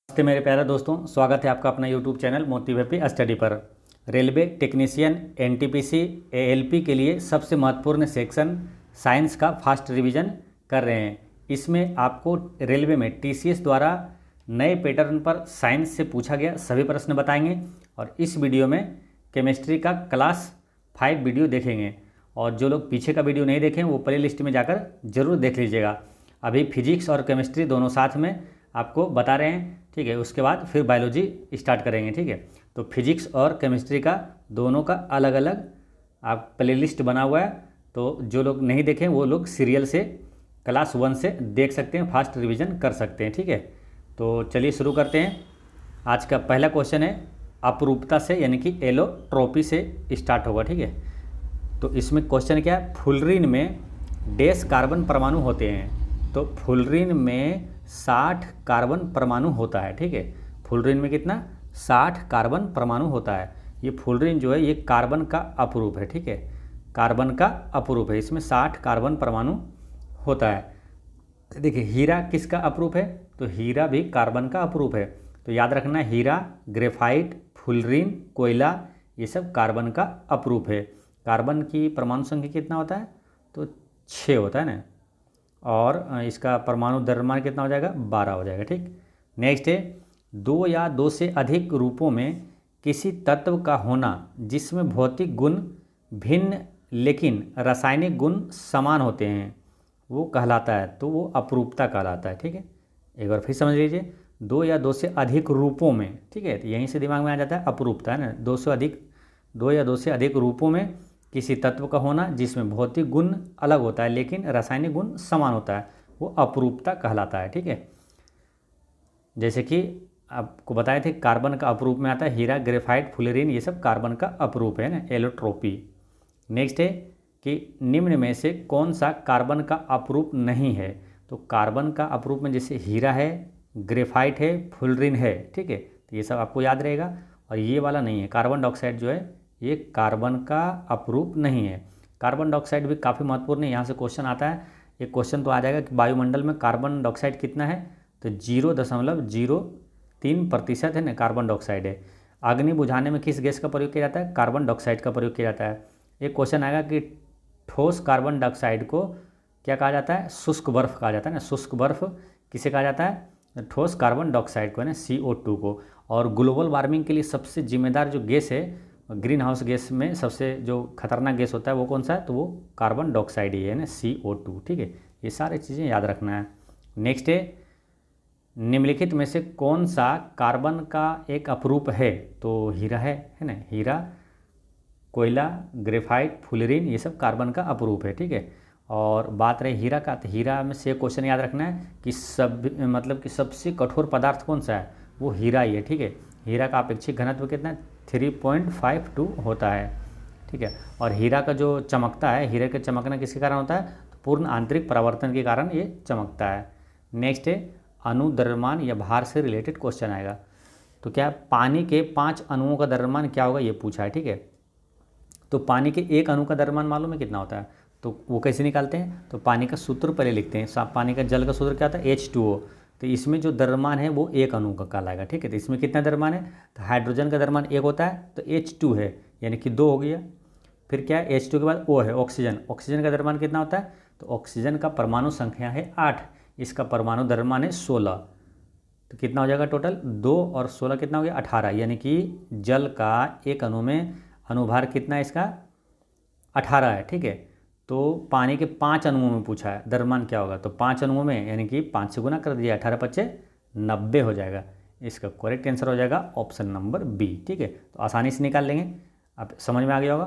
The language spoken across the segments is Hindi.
नमस्ते मेरे प्यारे दोस्तों, स्वागत है आपका अपना यूट्यूब चैनल मोटिवेपी स्टडी पर। रेलवे टेक्नीशियन एनटीपीसी एएलपी के लिए सबसे महत्वपूर्ण सेक्शन साइंस का फास्ट रिवीजन कर रहे हैं। इसमें आपको रेलवे में टीसीएस द्वारा नए पैटर्न पर साइंस से पूछा गया सभी प्रश्न बताएंगे और इस वीडियो में केमिस्ट्री का क्लास 5 वीडियो देखेंगे। और जो लोग पीछे का वीडियो नहीं देखें वो प्ले लिस्ट में जाकर जरूर देख लीजिएगा। अभी फिजिक्स और केमिस्ट्री दोनों साथ में आपको बता रहे हैं, ठीक है। उसके बाद फिर बायोलॉजी स्टार्ट करेंगे, ठीक है। तो फिजिक्स और केमिस्ट्री का दोनों का अलग अलग आप प्लेलिस्ट बना हुआ है, तो जो लोग नहीं देखें वो लोग सीरियल से क्लास 1 से देख सकते हैं, फास्ट रिवीजन कर सकते हैं, ठीक है। तो चलिए शुरू करते हैं। आज का पहला क्वेश्चन है अपरूपता से, यानी कि एलोट्रोपी से स्टार्ट होगा, ठीक है। तो इसमें क्वेश्चन क्या है, फुलरीन में डैश कार्बन परमाणु होते हैं। तो फुलरीन में 60 कार्बन परमाणु होता है, ठीक है। फुलरीन में कितना, 60 कार्बन परमाणु होता है। ये फुलरीन जो है ये कार्बन का अपरूप है, ठीक है। कार्बन का अपरूप है, इसमें 60 कार्बन परमाणु होता है। देखिए हीरा किसका अपरूप है, तो हीरा भी कार्बन का अपरूप है। तो याद रखना, हीरा, ग्रेफाइट, फुलरीन, कोयला, ये सब कार्बन का अपरूप है। कार्बन की परमाणु संख्या कितना होता है, तो 6 होता है ना, और इसका परमाणु द्रव्यमान कितना हो जाएगा, 12 हो जाएगा, ठीक। नेक्स्ट है 2 या 2 से अधिक रूपों में किसी तत्व का होना जिसमें भौतिक गुण भिन्न लेकिन रासायनिक गुण समान होते हैं, वो कहलाता है, तो वो अपरूपता कहलाता है, ठीक है। एक बार फिर समझ लीजिए, 2 या 2 से अधिक रूपों में, ठीक है, तो यहीं से दिमाग में आ जाता है अपरूपता, है ना। 2 या 2 से अधिक रूपों में किसी तत्व का होना जिसमें भौतिक गुण अलग होता है लेकिन रासायनिक गुण समान होता है, वो अपरूपता कहलाता है, ठीक है। जैसे कि आपको बताए थे कार्बन का अपरूप में आता है हीरा, ग्रेफाइट, फुलरीन, ये सब कार्बन का अपरूप है ना, एलोट्रोपी। नेक्स्ट है कि निम्न में से कौन सा कार्बन का अपरूप नहीं है। तो कार्बन का अपरूप में जैसे हीरा है, ग्रेफाइट है, फुलरीन है, ठीक है, तो ये सब आपको याद रहेगा। और ये वाला नहीं है, कार्बन डाइऑक्साइड जो है ये कार्बन का अपरूप नहीं है। कार्बन डाइऑक्साइड भी काफ़ी महत्वपूर्ण है, यहाँ से क्वेश्चन आता है। एक क्वेश्चन तो आ जाएगा कि वायुमंडल में कार्बन डाइऑक्साइड कितना है, तो 0.03% है ना, कार्बन डाइऑक्साइड है। अग्नि बुझाने में किस गैस का प्रयोग किया जाता है, कार्बन डाइऑक्साइड का प्रयोग किया जाता है। एक क्वेश्चन आएगा कि ठोस कार्बन डाइऑक्साइड को क्या कहा जाता है, शुष्क बर्फ कहा जाता है ना। शुष्क बर्फ किसे कहा जाता है, ठोस कार्बन डाइऑक्साइड को, है ना, CO2 को। और ग्लोबल वार्मिंग के लिए सबसे जिम्मेदार जो गैस है, ग्रीन हाउस गैस में सबसे जो खतरनाक गैस होता है वो कौन सा है, तो वो कार्बन डाइऑक्साइड ही है ना, CO2, ठीक है। ये सारी चीज़ें याद रखना है। नेक्स्ट है निम्नलिखित में से कौन सा कार्बन का एक अपरूप है, तो हीरा है ना। हीरा, कोयला, ग्रेफाइट, फुलरीन, ये सब कार्बन का अपरूप है, ठीक है। और बात रही हीरा का, तो हीरा में से क्वेश्चन याद रखना है कि सबसे कठोर पदार्थ कौन सा है, वो हीरा ही है, ठीक है। हीरा का अपेक्षिक घनत्व कितना है, 3.52 होता है, ठीक है। और हीरा का जो चमकता है, हीरे का चमकना किसके कारण होता है, तो पूर्ण आंतरिक परावर्तन के कारण ये चमकता है। नेक्स्ट है अणु द्रव्यमान या भार से रिलेटेड क्वेश्चन आएगा। तो क्या पानी के 5 अणुओं का द्रव्यमान क्या होगा, ये पूछा है, ठीक है। तो पानी के एक अणु का द्रव्यमान मालूम है कितना होता है, तो वो कैसे निकालते हैं, तो पानी का सूत्र पहले लिखते हैं। पानी का जल का सूत्र क्या होता है, H2O। तो इसमें जो द्रव्यमान है वो एक अणु का कहलाएगा, ठीक है। तो इसमें कितना द्रव्यमान है, तो हाइड्रोजन का द्रव्यमान 1 होता है, तो H2 है, यानी कि 2 हो गया। फिर क्या है, H2 के बाद O है, ऑक्सीजन। ऑक्सीजन का द्रव्यमान कितना होता है, तो ऑक्सीजन का परमाणु संख्या है 8, इसका परमाणु द्रव्यमान है 16। तो कितना हो जाएगा टोटल, 2 और 16 कितना हो गया, 18। यानी कि जल का एक अणु में अनुभार कितना है, इसका 18 है, ठीक है। तो पानी के 5 अणुओं में पूछा है द्रव्यमान क्या होगा, तो 5 अणुओं में यानी कि 5 से गुना कर दिया, 18×5 = 90 हो जाएगा। इसका करेक्ट आंसर हो जाएगा ऑप्शन नंबर बी, ठीक है। तो आसानी से निकाल लेंगे, अब समझ में आ गया होगा।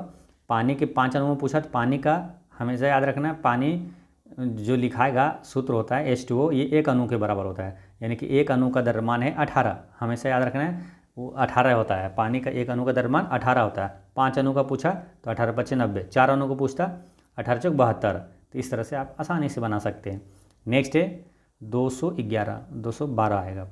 पानी के 5 अणुओं में पूछा, तो पानी का हमेशा याद रखना है, पानी जो लिखाएगा सूत्र होता है H2O, ये एक अणु के बराबर होता है, यानी कि एक अणु का द्रव्यमान है 18, हमेशा याद रखना है, वो 18 होता है। पानी का एक अणु का द्रव्यमान 18 होता है। 5 अणु का पूछा तो 18×5 = 90, 4 अणु को पूछता 18×4 = 72। तो इस तरह से आप आसानी से बना सकते हैं। नेक्स्ट है 212 आएगा।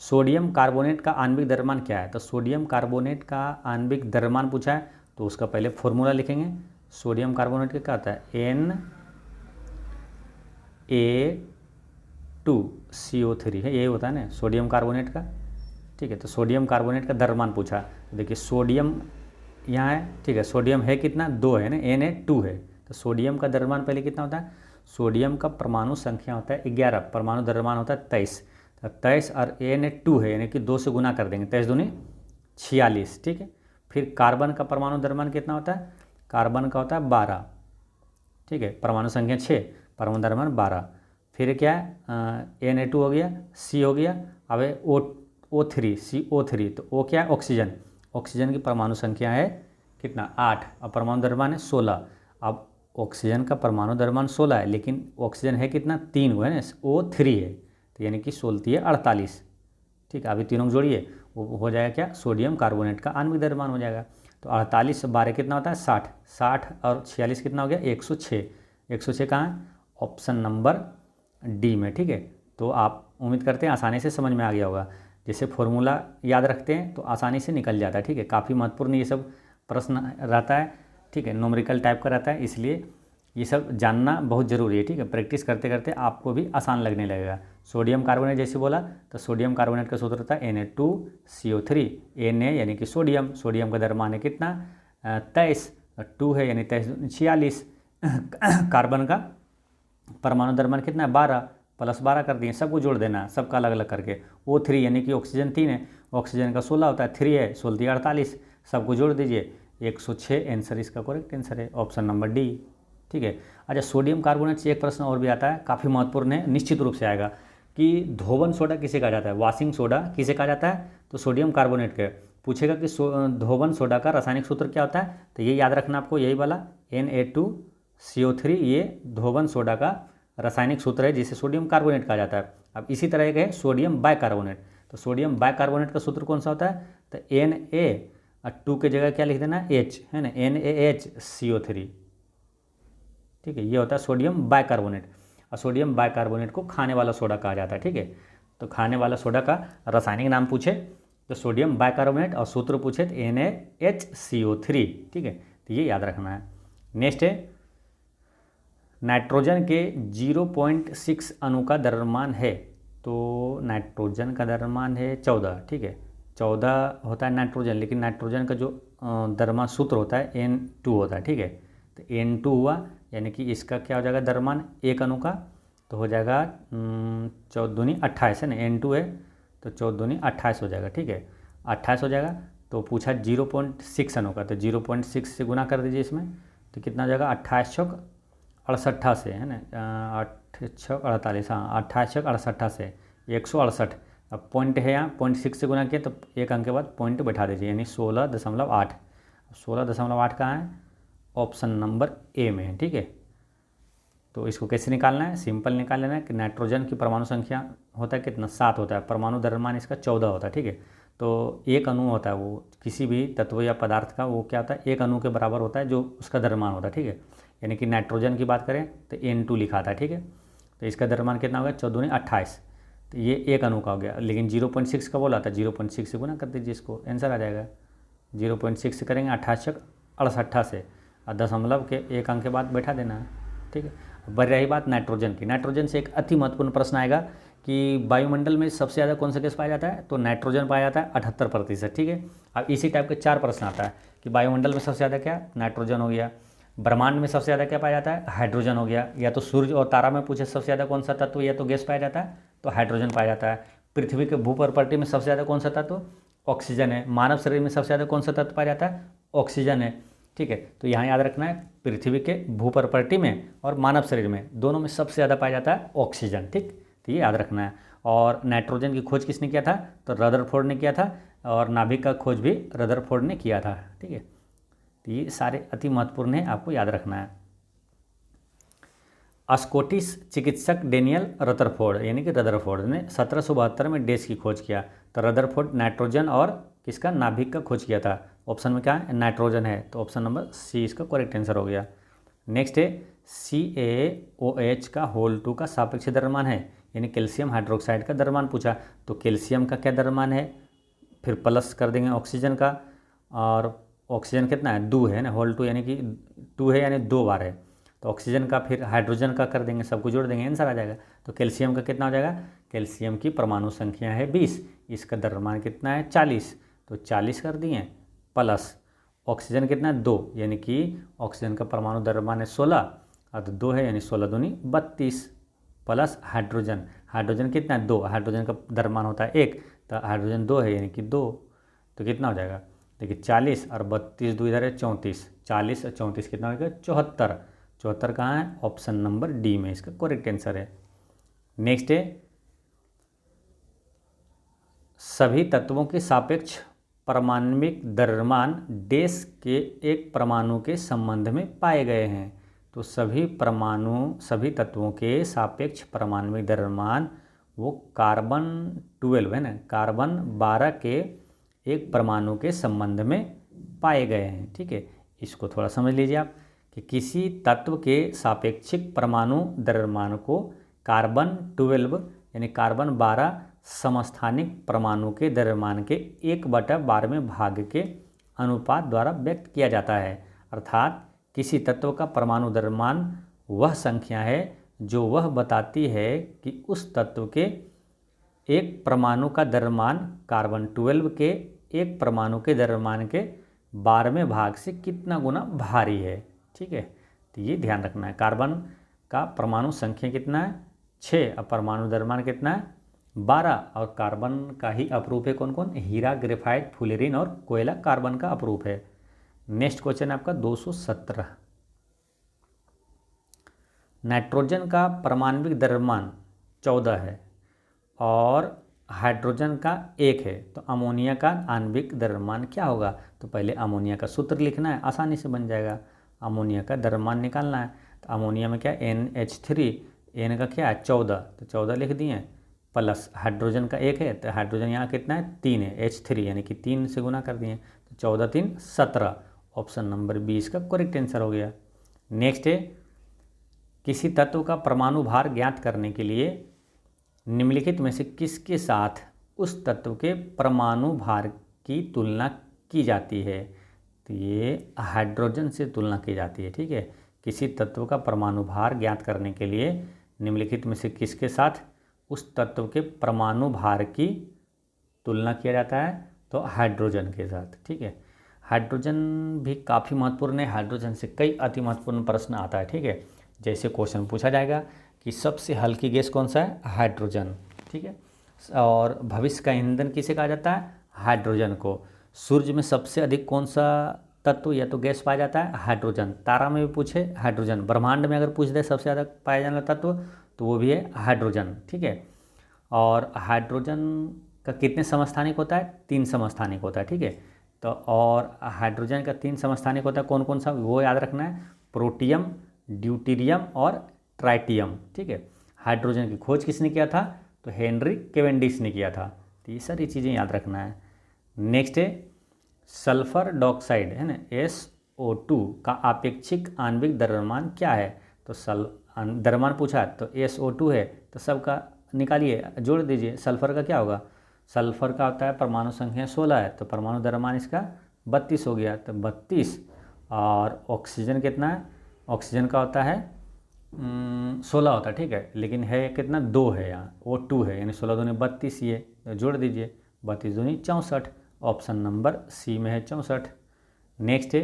सोडियम कार्बोनेट का आणविक द्रव्यमान क्या है, तो सोडियम कार्बोनेट का आणविक द्रव्यमान पूछा है, तो उसका पहले फॉर्मूला लिखेंगे। सोडियम कार्बोनेट का क्या आता है, Na NH2CO3 है, यही होता है ना सोडियम कार्बोनेट का। ठीक है, तो सोडियम कार्बोनेट का द्रव्यमान पूछा, तो देखिए सोडियम यहाँ है, ठीक है, सोडियम है कितना 2 है ना, Na2 है, तो सोडियम का द्रव्यमान पहले कितना होता है, सोडियम का परमाणु संख्या होता है 11, परमाणु द्रव्यमान होता है 23, तो 23 और Na2 है यानी कि 2 से गुना कर देंगे, 23 दूनी 46। ठीक है, फिर कार्बन का परमाणु द्रव्यमान कितना होता है, कार्बन का होता है 12। ठीक है, परमाणु संख्या 6, परमाणु द्रव्यमान 12। फिर क्या है Na2 हो गया, C हो गया, अब O3 CO3, तो O क्या है, ऑक्सीजन, ऑक्सीजन की परमाणु संख्या है कितना 8 और परमाणु द्रव्यमान है 16। अब ऑक्सीजन का परमाणु द्रव्यमान 16 है लेकिन ऑक्सीजन है कितना 3 हुआ है ना, O3 है, तो यानी कि 16 है 48। ठीक है, अभी तीनों को जोड़िए, वो हो जाएगा क्या, सोडियम कार्बोनेट का आणविक द्रव्यमान हो जाएगा। तो 48 से 12 कितना होता है 60, 60 और 46 कितना हो गया 106, 106 कहाँ है, ऑप्शन नंबर डी में। ठीक है, तो आप उम्मीद करते हैं आसानी से समझ में आ गया होगा, जैसे फॉर्मूला याद रखते हैं तो आसानी से निकल जाता है। ठीक है, काफ़ी महत्वपूर्ण ये सब प्रश्न रहता है। ठीक है, न्यूमेरिकल टाइप का रहता है, इसलिए ये सब जानना बहुत ज़रूरी है। ठीक है, प्रैक्टिस करते करते आपको भी आसान लगने लगेगा। सोडियम कार्बोनेट जैसे बोला, तो सोडियम कार्बोनेट का सूत्र था Na2CO3, Na यानी कि सोडियम, सोडियम का द्रव्यमान है कितना 23, 2 है यानी 23 46, कार्बन का परमाणु द्रव्यमान कितना है 12, प्लस 12 कर दिए, सबको जोड़ देना, सबका अलग अलग करके। O3 यानी कि ऑक्सीजन 3 है, ऑक्सीजन का 16 होता है, 3 है, 16 48, सबको जोड़ दीजिए 106। आंसर इसका करेक्ट आंसर है ऑप्शन नंबर डी। ठीक है, अच्छा सोडियम कार्बोनेट से एक प्रश्न और भी आता है, काफ़ी महत्वपूर्ण है, निश्चित रूप से आएगा कि धोवन सोडा किसे कहा जाता है, वॉशिंग सोडा किसे कहा जाता है, तो सोडियम कार्बोनेट के पूछेगा कि धोवन सोडा का रासायनिक सूत्र क्या होता है, तो ये याद रखना आपको, यही वाला Na2CO3, ये धोवन सोडा का रासायनिक सूत्र है जिसे सोडियम कार्बोनेट कहा जाता है। अब इसी तरह एक है सोडियम बाइकार्बोनेट, तो सोडियम बाइकार्बोनेट का सूत्र कौन सा होता है, तो Na2 की जगह क्या लिख देना H है ना, NaHCO3। ठीक है, ये होता है सोडियम बाइकार्बोनेट, और सोडियम बाइकार्बोनेट को खाने वाला सोडा कहा जाता है। ठीक है, तो खाने वाला सोडा का रासायनिक नाम पूछे तो सोडियम बाइकार्बोनेट, और सूत्र पूछे तो NaHCO3। ठीक है, तो ये याद रखना है। नेक्स्ट है नाइट्रोजन के 0.6 अणु का द्रव्यमान है, तो नाइट्रोजन का द्रव्यमान है 14। ठीक है, 14 होता है नाइट्रोजन, लेकिन नाइट्रोजन का जो द्रव्यमान सूत्र होता है N2 होता है। ठीक है, तो N2 हुआ यानी कि इसका क्या हो जाएगा द्रव्यमान एक अणु का, तो हो जाएगा 14 दूनी 28 है ना, N2 है तो 14 दूनी 28 हो जाएगा। ठीक है, 28 हो जाएगा, तो पूछा 0.6 अणु का, तो 0.6 से गुना कर दीजिए इसमें, तो कितना हो जाएगा 28 छक 68 से है ना, 8 छक 48, हाँ 28 छक 68 से 168। अब पॉइंट है यहाँ, 0.6 से गुना किया तो एक अंक के बाद पॉइंट बैठा दीजिए, यानी 16.8। 16.8 कहाँ है, ऑप्शन नंबर ए में है। ठीक है, तो इसको कैसे निकालना है, सिंपल निकाल लेना है कि नाइट्रोजन की परमाणु संख्या होता है कितना 7 होता है, परमाणु द्रव्यमान इसका 14 होता है। ठीक है, तो एक अणु होता है वो किसी भी तत्व या पदार्थ का, वो क्या होता है एक अणु के बराबर होता है जो उसका द्रव्यमान होता है। ठीक है, यानी कि नाइट्रोजन की बात करें तो N2 लिखा था। ठीक है, तो इसका द्रव्यमान कितना हो गया 14 दूनी 28, तो ये एक अणु का हो गया, लेकिन 0.6 का बोला था, 0.6 से गुना कर दीजिए, इसको आंसर आ जाएगा। 0.6 से करेंगे 28 छक 68 से, और दशमलव के एक अंक के बाद बैठा देना है। ठीक है, बढ़ रही बात नाइट्रोजन की, नाइट्रोजन से एक अति महत्वपूर्ण प्रश्न आएगा कि वायुमंडल में सबसे ज़्यादा कौन सा गैस पाया जाता है, तो नाइट्रोजन पाया जाता है 78%। ठीक है, अब इसी टाइप के 4 प्रश्न आता है कि वायुमंडल में सबसे ज़्यादा क्या, नाइट्रोजन हो गया, ब्रह्मांड में सबसे ज़्यादा क्या पाया जाता है, हाइड्रोजन हो गया, या तो सूर्य और तारा में पूछे सबसे ज़्यादा कौन सा तत्व या तो गैस पाया जाता है, तो हाइड्रोजन पाया जाता है। पृथ्वी के भूप्रपट्टी में सबसे ज़्यादा कौन सा तत्व, ऑक्सीजन है। मानव शरीर में सबसे ज़्यादा कौन सा तत्व पाया जाता है, ऑक्सीजन है। ठीक है, तो यहाँ याद रखना है पृथ्वी के भूप्रपट्टी में और मानव शरीर में दोनों में सबसे ज़्यादा पाया जाता है ऑक्सीजन। ठीक, तो ये याद रखना है। और नाइट्रोजन की खोज किसने किया था, तो रदरफोर्ड ने किया था, और नाभिक का खोज भी रदरफोर्ड ने किया था। ठीक है, तो ये सारे अति महत्वपूर्ण है, आपको याद रखना है। स्कॉटिश चिकित्सक डेनियल रदरफोर्ड यानी कि रदरफोर्ड ने 1772 में डैश की खोज किया, तो रदरफोर्ड नाइट्रोजन और किसका, नाभिक का खोज किया था। ऑप्शन में क्या है, नाइट्रोजन है, तो ऑप्शन नंबर सी इसका करेक्ट आंसर हो गया। नेक्स्ट है CaOH का होल 2 का सापेक्ष द्रव्यमान है, यानी कैल्शियम हाइड्रोक्साइड का द्रव्यमान पूछा, तो कैल्शियम का क्या द्रव्यमान है, फिर प्लस कर देंगे ऑक्सीजन का, और ऑक्सीजन कितना है 2 है ना, होल 2 यानी कि 2 है यानी 2 बार है, तो तो ऑक्सीजन का फिर हाइड्रोजन का कर देंगे, सबको जोड़ देंगे, आंसर आ जाएगा। तो कैल्शियम का कितना हो जाएगा, कैल्शियम की परमाणु संख्या है 20, इसका द्रव्यमान कितना है 40, तो 40 कर दिए, प्लस ऑक्सीजन कितना है 2, यानी कि ऑक्सीजन का परमाणु द्रव्यमान है 16 और 2 है, यानी 16 दूनी 32, प्लस हाइड्रोजन, हाइड्रोजन कितना है 2, हाइड्रोजन का द्रव्यमान होता है 1, तो हाइड्रोजन 2 है यानी कि 2, तो कितना हो जाएगा, देखिए 40 और 32 दो इधर है 34, 40 और 34 कितना हो जाएगा 74, 74 कहाँ है, ऑप्शन नंबर डी में इसका करेक्ट आंसर है। नेक्स्ट है सभी तत्वों के सापेक्ष परमाणविक द्रव्यमान डैश के एक परमाणु के संबंध में पाए गए हैं। तो सभी तत्वों के सापेक्ष परमाणविक द्रव्यमान वो कार्बन 12 है ना, कार्बन 12 के एक परमाणु के संबंध में पाए गए हैं। ठीक है, इसको थोड़ा समझ लीजिए आप कि किसी तत्व के सापेक्षिक परमाणु द्रव्यमान को कार्बन 12 यानी कार्बन 12 समस्थानिक परमाणु के द्रव्यमान के 1/12वें भाग के अनुपात द्वारा व्यक्त किया जाता है। अर्थात किसी तत्व का परमाणु द्रव्यमान वह संख्या है जो वह बताती है कि उस तत्व के एक परमाणु का द्रव्यमान कार्बन 12 के एक परमाणु के द्रव्यमान के 12वें भाग से कितना गुना भारी है। ठीक है, तो ये ध्यान रखना है। कार्बन का परमाणु संख्या कितना है 6 और परमाणु द्रव्यमान कितना है 12, और कार्बन का ही अपरूप है कौन कौन, हीरा, ग्रेफाइट, फुलेरिन और कोयला कार्बन का अपरूप है। नेक्स्ट क्वेश्चन है आपका 217। नाइट्रोजन का परमाणविक द्रव्यमान 14 है और हाइड्रोजन का 1 है, तो अमोनिया का आणविक द्रव्यमान क्या होगा। तो पहले अमोनिया का सूत्र लिखना है, आसानी से बन जाएगा। अमोनिया का द्रव्यमान निकालना है, तो अमोनिया में क्या NH3, N का क्या है 14, तो 14 लिख दिए, प्लस हाइड्रोजन का 1 है, तो हाइड्रोजन यहाँ कितना है 3 है, H3 यानी कि 3 से गुना कर दिए, तो 14 3 17, ऑप्शन नंबर 20 का करेक्ट आंसर हो गया। नेक्स्ट है किसी तत्व का परमाणु भार ज्ञात करने के लिए निम्नलिखित में से किसके साथ उस तत्व के परमाणु भार की तुलना की जाती है। तो ये हाइड्रोजन से तुलना की जाती है। ठीक है, किसी तत्व का परमाणु भार ज्ञात करने के लिए निम्नलिखित में से किसके साथ उस तत्व के परमाणु भार की तुलना किया जाता है, तो हाइड्रोजन के साथ। ठीक है, हाइड्रोजन भी काफ़ी महत्वपूर्ण है, हाइड्रोजन से कई अति महत्वपूर्ण प्रश्न आता है। ठीक है, जैसे क्वेश्चन पूछा जाएगा कि सबसे हल्की गैस कौन सा है, हाइड्रोजन। ठीक है, और भविष्य का ईंधन किसे कहा जाता है, हाइड्रोजन को। सूर्य में सबसे अधिक कौन सा तत्व या तो गैस पाया जाता है, हाइड्रोजन। तारा में भी पूछे हाइड्रोजन, ब्रह्मांड में अगर पूछ दे सबसे ज़्यादा पाया जाने वाला तत्व तो वो भी है हाइड्रोजन। ठीक है, और हाइड्रोजन का कितने समस्थानिक होता है, 3 समस्थानिक होता है। ठीक है, तो और हाइड्रोजन का 3 समस्थानिक होता है, कौन कौन सा वो याद रखना है, प्रोटियम, ड्यूटेरियम और ट्राइटियम। ठीक है, हाइड्रोजन की खोज किसने किया था, तो हेनरी कैवेंडिश ने किया था। तो ये सारी चीज़ें याद रखना है। नेक्स्ट है सल्फर डाइऑक्साइड है ना, SO2 का आपेक्षिक आणविक द्रव्यमान क्या है। तो द्रव्यमान पूछा तो SO2 है, तो सबका निकालिए, जोड़ दीजिए। सल्फर का क्या होगा, सल्फर का होता है परमाणु संख्या 16 है, तो परमाणु द्रव्यमान इसका 32 हो गया, तो 32। और ऑक्सीजन कितना है, ऑक्सीजन का होता है 16 होता है। ठीक है, लेकिन है कितना 2 है, यहाँ O2 है, यानी 16 दूनी 32, ये तो जोड़ दीजिए, 32 दूनी 64, ऑप्शन नंबर सी में है 64। नेक्स्ट है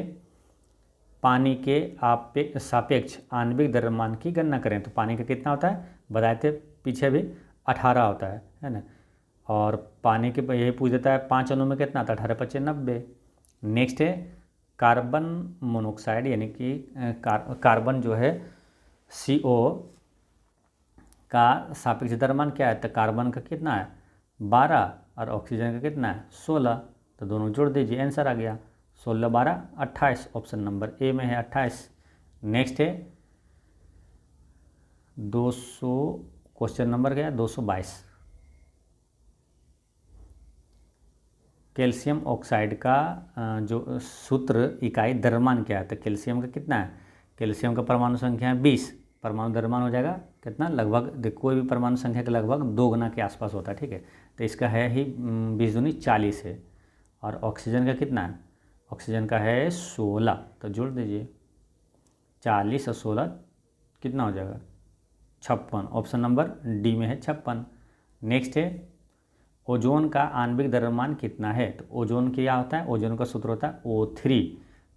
पानी के सापेक्ष आणविक द्रव्यमान की गणना करें। तो पानी का कितना होता है, बताए थे पीछे भी 18 होता है ना। और पानी के यही पूछ देता है 5 अणु में कितना आता है, 18 5 90। नेक्स्ट है कार्बन मोनोऑक्साइड यानी कि कार्बन जो है CO का सापेक्ष द्रव्यमान क्या है, तो कार्बन का कितना है 12 और ऑक्सीजन का कितना है 16, तो दोनों जोड़ दीजिए, आंसर आ गया 16 12 28, ऑप्शन नंबर ए में है 28। नेक्स्ट है 200, क्वेश्चन नंबर क्या है 222। कैल्शियम ऑक्साइड का जो सूत्र इकाई द्रव्यमान क्या है, तो कैल्शियम का कितना है, कैल्शियम का परमाणु संख्या है 20, परमाणु द्रव्यमान हो जाएगा कितना, लगभग कोई भी परमाणु संख्या के लगभग 2 गुना के आसपास होता है। ठीक है, तो इसका है ही 20 दूनी 40 है। और ऑक्सीजन का कितना है, ऑक्सीजन का है 16, तो जोड़ दीजिए 40 और 16 कितना हो जाएगा 56, ऑप्शन नंबर डी में है 56। नेक्स्ट है ओजोन का आणविक द्रव्यमान कितना है, तो ओजोन क्या होता है, ओजोन का सूत्र होता है O3,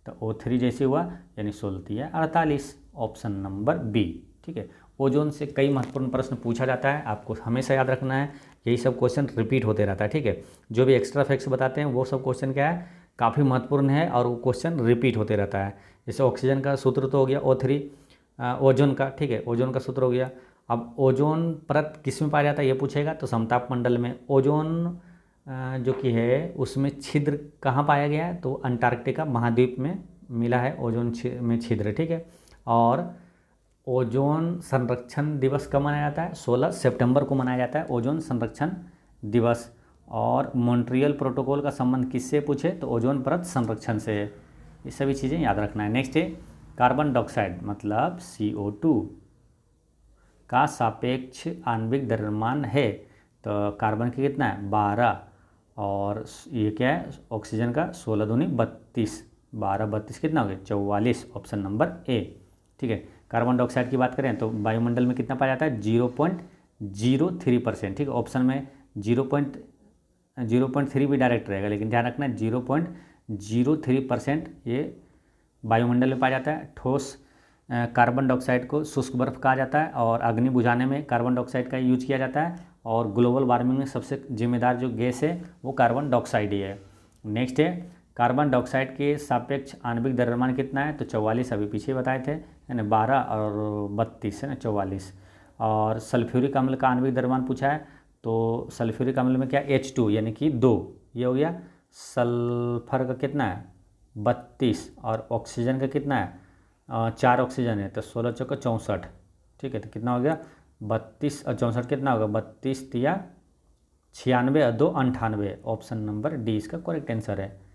तो O3 जैसे हुआ यानी 16 48, ऑप्शन नंबर बी। ठीक है, ओजोन से कई महत्वपूर्ण प्रश्न पूछा जाता है, आपको हमेशा याद रखना है, यही सब क्वेश्चन रिपीट होते रहता है। ठीक है, जो भी एक्स्ट्रा फैक्ट्स बताते हैं वो सब क्वेश्चन क्या है, काफ़ी महत्वपूर्ण है और वो क्वेश्चन रिपीट होते रहता है। जैसे ऑक्सीजन का सूत्र तो हो गया O3, ओजोन का, ठीक है, ओजोन का सूत्र हो गया। अब ओजोन परत किस में पाया जाता है ये पूछेगा, तो समताप मंडल में। ओजोन जो कि है उसमें छिद्र कहाँ पाया गया है, तो अंटार्कटिका महाद्वीप में मिला है ओजोन में छिद्र। ठीक है, और ओजोन संरक्षण दिवस कब मनाया जाता है, 16 सितंबर को मनाया जाता है ओजोन संरक्षण दिवस। और मॉन्ट्रियल प्रोटोकॉल का संबंध किससे पूछे, तो ओजोन परत संरक्षण से है। ये सभी चीज़ें याद रखना है। नेक्स्ट है कार्बन डाइऑक्साइड मतलब CO2 का सापेक्ष आणविक द्रव्यमान है, तो कार्बन का कितना है 12, और ये क्या है ऑक्सीजन का 16 दूनी 32, 12 32 कितना हो गया 44, ऑप्शन नंबर ए। ठीक है, कार्बन डाइऑक्साइड की बात करें तो वायुमंडल में कितना पाया जाता है 0.03%। ठीक है, ऑप्शन में 0.3 भी डायरेक्ट रहेगा, लेकिन ध्यान रखना 0.03% ये वायुमंडल में पाया जाता है। ठोस कार्बन डाइऑक्साइड को शुष्क बर्फ कहा जाता है, और अग्नि बुझाने में कार्बन डाइऑक्साइड का यूज किया जाता है, और ग्लोबल वार्मिंग में सबसे जिम्मेदार जो गैस है वो कार्बन डाइऑक्साइड ही है। नेक्स्ट है कार्बन डाइऑक्साइड के सापेक्ष आणविक द्रव्यमान कितना है, तो 44 अभी पीछे बताए थे, है ना, 12 और 32 है ना 44। और सल्फ्यूरिक अम्ल का आणविक द्रव्यमान पूछा है, तो सल्फ्यूरिक अम्ल में क्या H2 यानी कि 2, ये हो गया। सल्फर का कितना है 32, और ऑक्सीजन का कितना है 4 ऑक्सीजन है, तो 16 चौका 64। ठीक है, तो कितना हो गया 32 और 64 कितना होगा 32 या 96 और 2 98, ऑप्शन नंबर डी इसका करेक्ट आंसर है।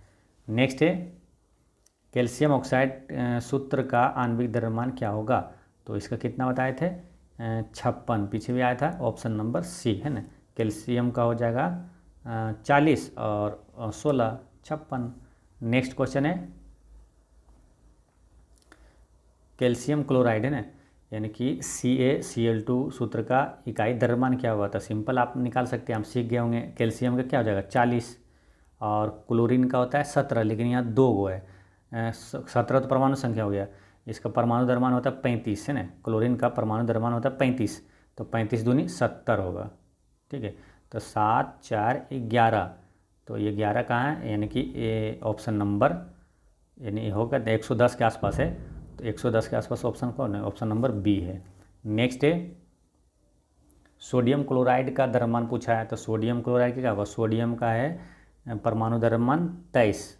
नेक्स्ट है कैल्शियम ऑक्साइड सूत्र का आणविक द्रव्यमान क्या होगा, तो इसका कितना बताए थे 56, पीछे भी आया था, ऑप्शन नंबर सी है ना। कैल्शियम का हो जाएगा 40 और 16 56। नेक्स्ट क्वेश्चन है कैल्शियम क्लोराइड है ना, यानी कि CaCl2 सूत्र का इकाई द्रव्यमान क्या हुआ था, सिंपल आप निकाल सकते हैं, आप सीख गए होंगे। कैल्शियम का क्या हो जाएगा 40, और क्लोरीन का होता है 17, लेकिन यहाँ 2 गो है, 17 तो परमाणु संख्या हो गया, इसका परमाणु द्रव्यमान होता है 35 है ना, क्लोरीन का परमाणु द्रव्यमान होता है 35, तो 35 दूनी 70 होगा। ठीक है, तो 7 4 11, तो ये 11 कहाँ है, यानी कि ऑप्शन नंबर यानी होगा 110 के आसपास है, तो 110 के आसपास ऑप्शन कौन है, ऑप्शन नंबर बी है। नेक्स्ट है सोडियम क्लोराइड का द्रव्यमान पूछा है, तो सोडियम क्लोराइड क्या होगा, सोडियम का है परमाणु द्रव्यमान 23,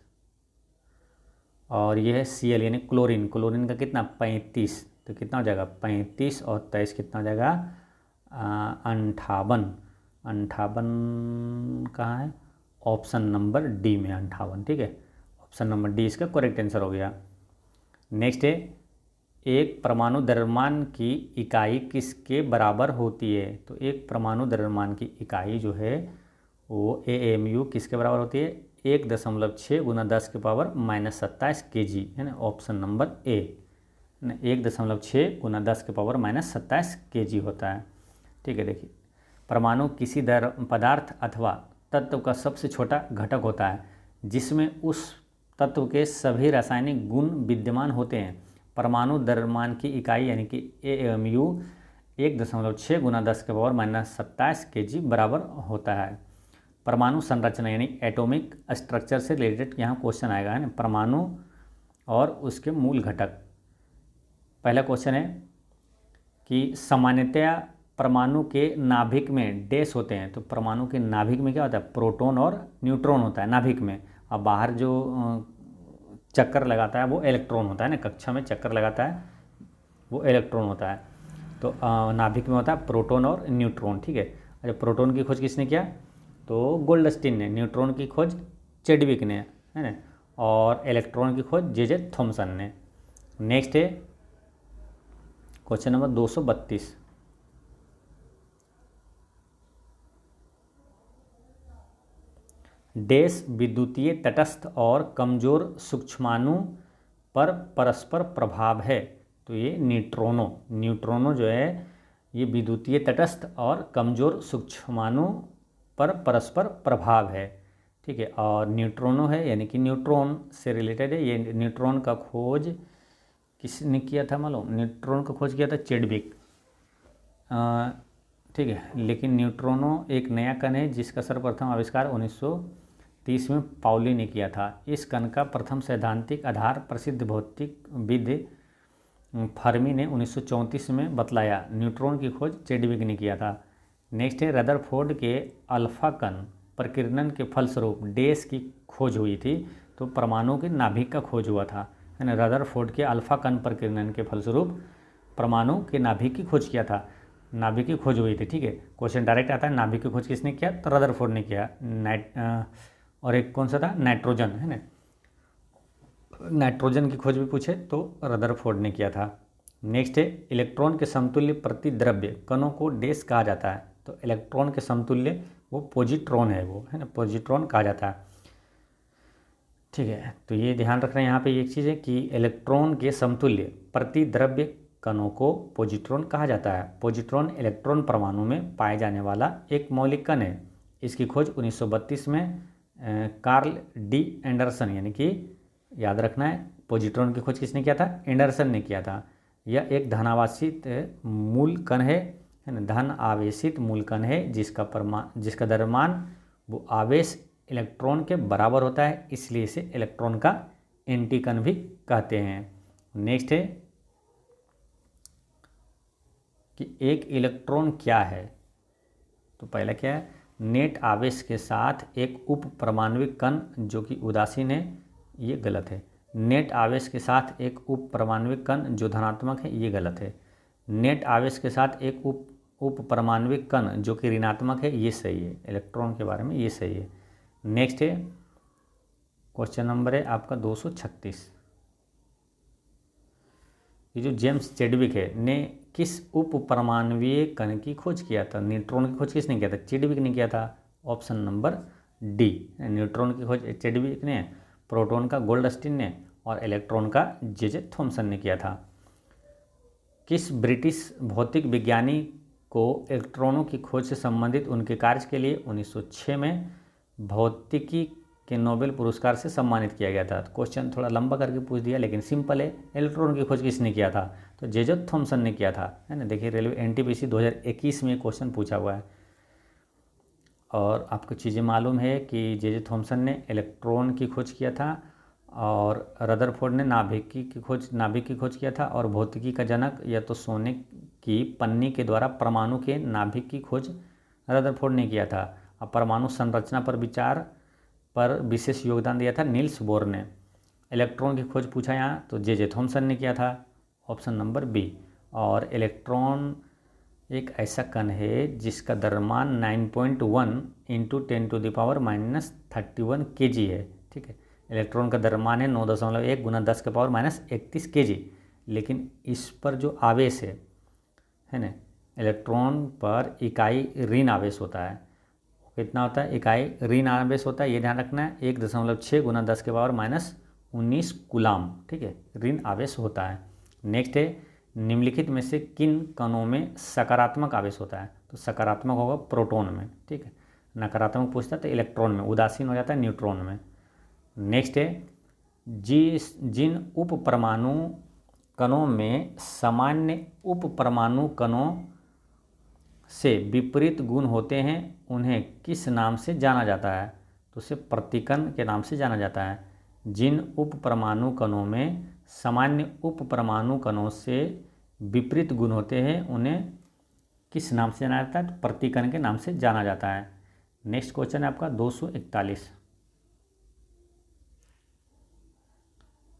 और ये है Cl यानी क्लोरीन, क्लोरीन का कितना 35, तो कितना हो जाएगा 35 और 23 कितना हो जाएगा 58, 58 कहाँ है, ऑप्शन नंबर डी में 58। ठीक है, ऑप्शन नंबर डी इसका करेक्ट आंसर हो गया। नेक्स्ट है एक परमाणु द्रव्यमान की इकाई किसके बराबर होती है, तो एक परमाणु द्रव्यमान की इकाई जो है वो AMU किसके बराबर होती है 1.6 गुना 10 के पावर -27 kg है ना, ऑप्शन नंबर ए, 1.6 गुना 10 के पावर -27 kg होता है। ठीक है, देखिए परमाणु किसी पदार्थ अथवा तत्व का सबसे छोटा घटक होता है जिसमें उस तत्व के सभी रासायनिक गुण विद्यमान होते हैं। परमाणु द्रव्यमान की इकाई यानी कि AMU 1.6 गुना 10 के पावर -27 kg बराबर होता है। परमाणु संरचना यानी एटॉमिक स्ट्रक्चर से रिलेटेड यहाँ क्वेश्चन आएगा है ना, परमाणु और उसके मूल घटक। पहला क्वेश्चन है कि सामान्यतया परमाणु के नाभिक में डैश होते हैं, तो परमाणु के नाभिक में क्या होता है प्रोटॉन और न्यूट्रॉन होता है नाभिक में, और बाहर जो चक्कर लगाता है वो इलेक्ट्रॉन होता है ना, कक्षा में चक्कर लगाता है वो इलेक्ट्रॉन होता है। तो नाभिक में होता है प्रोटॉन और न्यूट्रॉन। ठीक है, अच्छा प्रोटॉन की खोज किसने किया, तो गोल्डस्टीन ने, न्यूट्रॉन की खोज चेडविक ने, है ना, और इलेक्ट्रॉन की खोज J.J. थॉमसन ने। नेक्स्ट है क्वेश्चन नंबर 232, डैश विद्युतीय तटस्थ और कमजोर सूक्ष्माणु पर परस्पर प्रभाव है, तो ये न्यूट्रॉनो जो है ये विद्युतीय तटस्थ और कमज़ोर सूक्ष्माणु पर परस्पर प्रभाव है, ठीक है। और न्यूट्रॉनो है यानी कि न्यूट्रॉन से रिलेटेड है। ये न्यूट्रॉन का खोज किसने किया था मालूम? न्यूट्रॉन का खोज किया था चेडविक, ठीक है। लेकिन न्यूट्रॉनो एक नया कण है जिसका सर्वप्रथम आविष्कार 1930 में पाउली ने किया था। इस कण का प्रथम सैद्धांतिक आधार प्रसिद्ध भौतिकविद फर्मी ने 1934 में बतलाया। न्यूट्रॉन की खोज चेडविक ने किया था। नेक्स्ट है रदरफोर्ड के अल्फा कण प्रकीर्णन के फलस्वरूप डैश की खोज हुई थी, तो परमाणु के नाभिक का खोज हुआ था, है ना। रदरफोर्ड के अल्फा कण प्रकीर्णन के फलस्वरूप परमाणु के नाभिक की खोज किया था, नाभिक की खोज हुई थी, ठीक है। क्वेश्चन डायरेक्ट आता है नाभिक की खोज किसने किया? तो रदरफोर्ड ने किया। और एक कौन सा था? नाइट्रोजन, है ना। नाइट्रोजन की खोज भी पूछे तो रदरफोर्ड ने किया था। नेक्स्ट है इलेक्ट्रॉन के समतुल्य प्रतिद्रव्य कणों को डैश कहा जाता है, तो इलेक्ट्रॉन के समतुल्य वो पॉजिट्रॉन है, वो है ना, पॉजिट्रॉन कहा जाता है, ठीक है। तो ये ध्यान रखना है यहाँ पे एक चीज़ है कि इलेक्ट्रॉन के समतुल्य प्रतिद्रव्य कणों को पॉजिट्रॉन कहा जाता है। पॉजिट्रॉन इलेक्ट्रॉन परमाणु में पाए जाने वाला एक मौलिक कण है। इसकी खोज 1932 में कार्ल डी एंडरसन, यानी कि याद रखना है पॉजिट्रॉन की खोज किसने किया था? एंडरसन ने किया था। यह एक धनावेशित मूल कण है ना, धन आवेशित मूल कण है जिसका द्रव्यमान वो आवेश इलेक्ट्रॉन के बराबर होता है, इसलिए इसे इलेक्ट्रॉन का एंटी कण भी कहते हैं। नेक्स्ट है कि एक इलेक्ट्रॉन क्या है? तो पहला क्या है? नेट आवेश के साथ एक उप परमाणविक कण जो कि उदासीन है, ये गलत है। नेट आवेश के साथ एक उप परमाणविक कण जो धनात्मक है, ये गलत है। नेट आवेश के साथ एक उप परमाणविक कण जो कि ऋणात्मक है, ये सही है। इलेक्ट्रॉन के बारे में ये सही है। नेक्स्ट है क्वेश्चन नंबर है आपका 236। ये जो जेम्स चेडविक है ने किस उप परमाणवीय कण की खोज किया था? न्यूट्रॉन की खोज किसने किया था? चेडविक ने किया था। Option number D. न्यूट्रॉन की खोज चेडविक ने, प्रोटॉन का गोल्डस्टीन ने और इलेक्ट्रॉन का जे थॉमसन ने किया था। किस ब्रिटिश भौतिक विज्ञानी को इलेक्ट्रॉनों की खोज से संबंधित उनके कार्य के लिए 1906 में भौतिकी के नोबेल पुरस्कार से सम्मानित किया गया था? तो क्वेश्चन थोड़ा लंबा करके पूछ दिया लेकिन सिंपल है। इलेक्ट्रॉन की खोज किसने किया था? तो जे थॉमसन ने किया था, है ना। देखिए रेलवे एनटीपीसी 2021 में क्वेश्चन पूछा हुआ है। और आपको चीज़ें मालूम है कि जे थॉमसन ने इलेक्ट्रॉन की खोज किया था और रदरफोर्ड ने नाभिक की खोज किया था। और भौतिकी का जनक या तो सोने की पन्नी के द्वारा परमाणु के नाभिक की खोज रदरफोर्ड ने किया था। और परमाणु संरचना पर विचार पर विशेष योगदान दिया था नील्स बोर ने। इलेक्ट्रॉन की खोज पूछा यहाँ तो जे थॉमसन ने किया था। Option number B. और इलेक्ट्रॉन एक ऐसा कण है जिसका द्रव्यमान 9.1 × 10⁻³ kg है, ठीक है। इलेक्ट्रॉन का द्रव्यमान है 9.1 × 10⁻31 kg। लेकिन इस पर जो आवेश है ना, इलेक्ट्रॉन पर इकाई ऋण आवेश होता है। कितना होता है? इकाई ऋण आवेश होता है, ये ध्यान रखना है। 1.6 × 10⁻⁻19 कूलाम, ठीक है, ऋण आवेश होता है। नेक्स्ट है निम्नलिखित में से किन कणों में सकारात्मक आवेश होता है? तो सकारात्मक होगा प्रोटॉन में, ठीक है। नकारात्मक पूछता है तो इलेक्ट्रॉन में, उदासीन हो जाता है न्यूट्रॉन में। नेक्स्ट है जिन उप परमाणु कणों में सामान्य उप परमाणु कणों से विपरीत गुण होते हैं उन्हें किस नाम से जाना जाता है? तो उसे प्रतिकण के नाम से जाना जाता है। जिन उप परमाणु कणों में सामान्य उप परमाणु कणों से विपरीत गुण होते हैं उन्हें किस नाम से जाना जाता है? तो प्रतिकण के नाम से जाना जाता है। नेक्स्ट क्वेश्चन है आपका 241।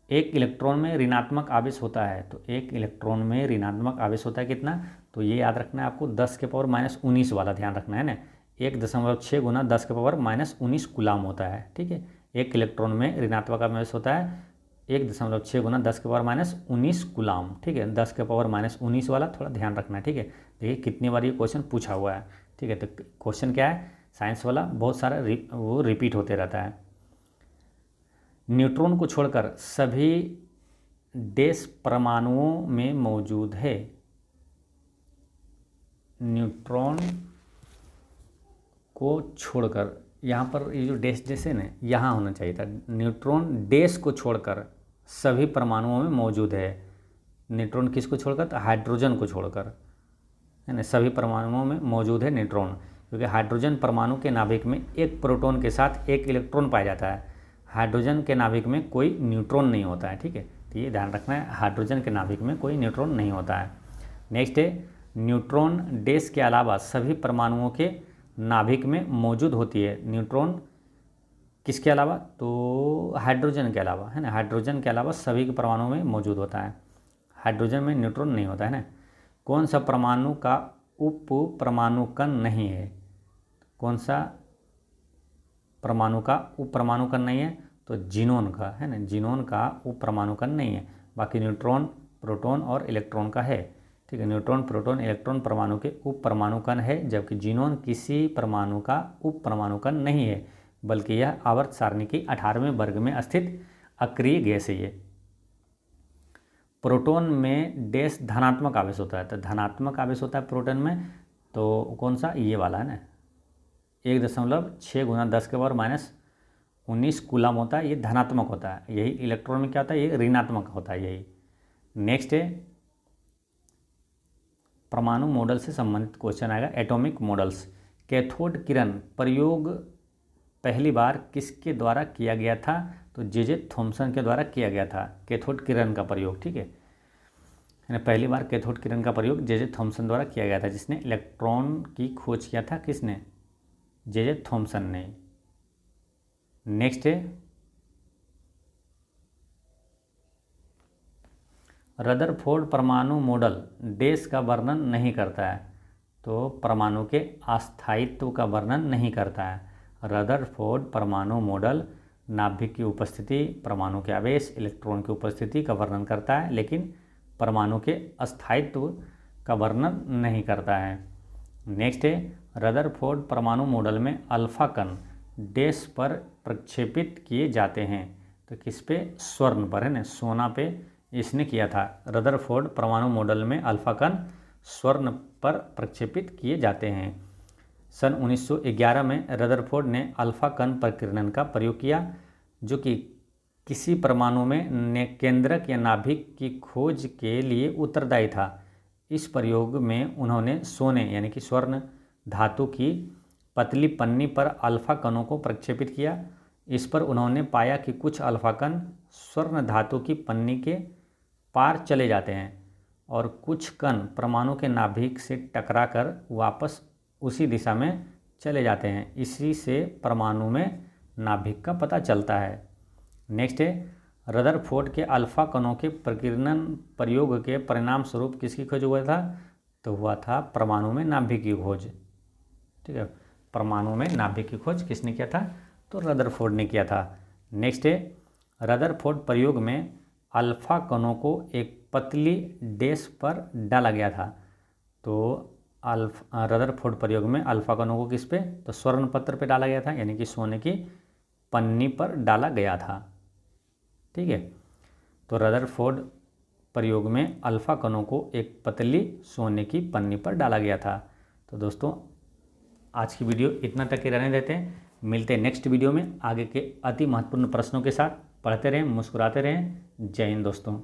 एक इलेक्ट्रॉन में ऋणात्मक आवेश होता है, तो एक इलेक्ट्रॉन में ऋणात्मक आवेश होता है कितना? तो ये याद रखना है आपको 10⁻⁻19 वाला ध्यान रखना है ना। 1.6 × 10⁻⁻19 कूलाम होता है, ठीक है। एक इलेक्ट्रॉन में ऋणात्मक आवेश होता है 1.6 × 10⁻⁻19 कूलाम, ठीक है। 10⁻⁻19 वाला थोड़ा ध्यान रखना है, ठीक है। देखिए कितनी बार ये क्वेश्चन पूछा हुआ है, ठीक है। तो क्वेश्चन क्या है? साइंस वाला बहुत सारा वो रिपीट होते रहता है। न्यूट्रॉन को छोड़कर सभी डैश परमाणुओं में मौजूद है। न्यूट्रॉन को छोड़कर, यहाँ पर ये जो डैश जैसे ना यहाँ होना चाहिए था, न्यूट्रॉन डैश को छोड़कर सभी परमाणुओं में मौजूद है। न्यूट्रॉन किसको छोड़कर? तो हाइड्रोजन को छोड़कर, है ना, सभी परमाणुओं में मौजूद है न्यूट्रॉन, क्योंकि हाइड्रोजन परमाणु के नाभिक में एक प्रोटॉन के साथ एक इलेक्ट्रॉन पाया जाता है। हाइड्रोजन के नाभिक में कोई न्यूट्रॉन नहीं होता है, ठीक है, तो ये ध्यान रखना है, हाइड्रोजन के नाभिक में कोई न्यूट्रॉन नहीं होता है। नेक्स्ट है, न्यूट्रॉन डैश के अलावा सभी परमाणुओं के नाभिक में मौजूद होती है। न्यूट्रॉन किसके अलावा? तो हाइड्रोजन के अलावा, है ना, हाइड्रोजन के अलावा सभी के परमाणुओं में मौजूद होता है। हाइड्रोजन में न्यूट्रॉन नहीं होता है ना। कौन सा परमाणु का उप परमाणु कण नहीं है? कौन सा परमाणु का उप परमाणु कण नहीं है? तो जीनोन का, है ना, जीनोन का उप परमाणु कण नहीं है। बाकी न्यूट्रॉन, प्रोटॉन और इलेक्ट्रॉन का है, ठीक है। न्यूट्रॉन, प्रोटॉन, इलेक्ट्रॉन परमाणु के उप परमाणु कण है, जबकि जीनोन किसी परमाणु का उप परमाणु कण नहीं है, बल्कि यह आवर्त सारणी की 18वें वर्ग में स्थित अक्रिय गैस है। ये प्रोटॉन में डैश धनात्मक आवेश होता है, तो धनात्मक आवेश होता है प्रोटॉन में, तो कौन सा? ये वाला है ना, 1.6 × 10⁻⁻19 कूलम होता है, ये धनात्मक होता है। यही इलेक्ट्रॉन में क्या होता है? ये ऋणात्मक होता है, यही। नेक्स्ट है, परमाणु मॉडल से संबंधित क्वेश्चन आएगा, एटॉमिक मॉडल्स। कैथोड किरण प्रयोग पहली बार किसके द्वारा किया गया था? तो जे थॉमसन के द्वारा किया गया था कैथोड किरण का प्रयोग, ठीक है। पहली बार कैथोड किरण का प्रयोग जे थॉमसन द्वारा किया गया था, जिसने इलेक्ट्रॉन की खोज किया था। किसने? जे थॉमसन ने। नेक्स्ट है, रदरफोर्ड परमाणु मॉडल डैश का वर्णन नहीं करता है, तो परमाणु के अस्थायित्व का वर्णन नहीं करता है। रदरफोर्ड परमाणु मॉडल नाभिक की उपस्थिति, परमाणु के आवेश, इलेक्ट्रॉन की उपस्थिति का वर्णन करता है, लेकिन परमाणु के अस्थायित्व का वर्णन नहीं करता है। नेक्स्ट है, रदरफोर्ड परमाणु मॉडल में अल्फा कण डैश पर प्रक्षेपित किए जाते हैं, तो किस पे? स्वर्ण पर, है ना, सोना पे इसने किया था। रदरफोर्ड परमाणु मॉडल में अल्फा कण स्वर्ण पर प्रक्षेपित किए जाते हैं। सन 1911 में रदरफोर्ड ने अल्फा कण प्रकीर्णन का प्रयोग किया, जो कि किसी परमाणु में केंद्रक या नाभिक की खोज के लिए उत्तरदायी था। इस प्रयोग में उन्होंने सोने यानी कि स्वर्ण धातु की पतली पन्नी पर अल्फा कणों को प्रक्षेपित किया। इस पर उन्होंने पाया कि कुछ अल्फा कण स्वर्ण धातु की पन्नी के पार चले जाते हैं और कुछ कण परमाणु के नाभिक से टकराकर वापस उसी दिशा में चले जाते हैं। इसी से परमाणु में नाभिक का पता चलता है। नेक्स्ट है, रदरफोर्ड के अल्फा कणों के प्रकीर्णन प्रयोग के परिणाम स्वरूप किसकी खोज हुआ था? तो हुआ था परमाणु में नाभिक की खोज, ठीक है। परमाणु में नाभिक की खोज किसने किया था? तो रदरफोर्ड ने किया था। नेक्स्ट है, रदरफोर्ड प्रयोग में अल्फा कणों को एक पतली डैश पर डाला गया था। तो रदरफोर्ड प्रयोग में अल्फा कणों को किस पे? तो स्वर्ण पत्र पे डाला गया था, यानी कि सोने की पन्नी पर डाला गया था, ठीक है। तो रदरफोर्ड प्रयोग में अल्फा कणों को एक पतली सोने की पन्नी पर डाला गया था। तो दोस्तों, आज की वीडियो इतना तक ही रहने देते हैं। मिलते हैं नेक्स्ट वीडियो में आगे के अति महत्वपूर्ण प्रश्नों के साथ। पढ़ते रहें, मुस्कुराते रहें। जय हिंद दोस्तों।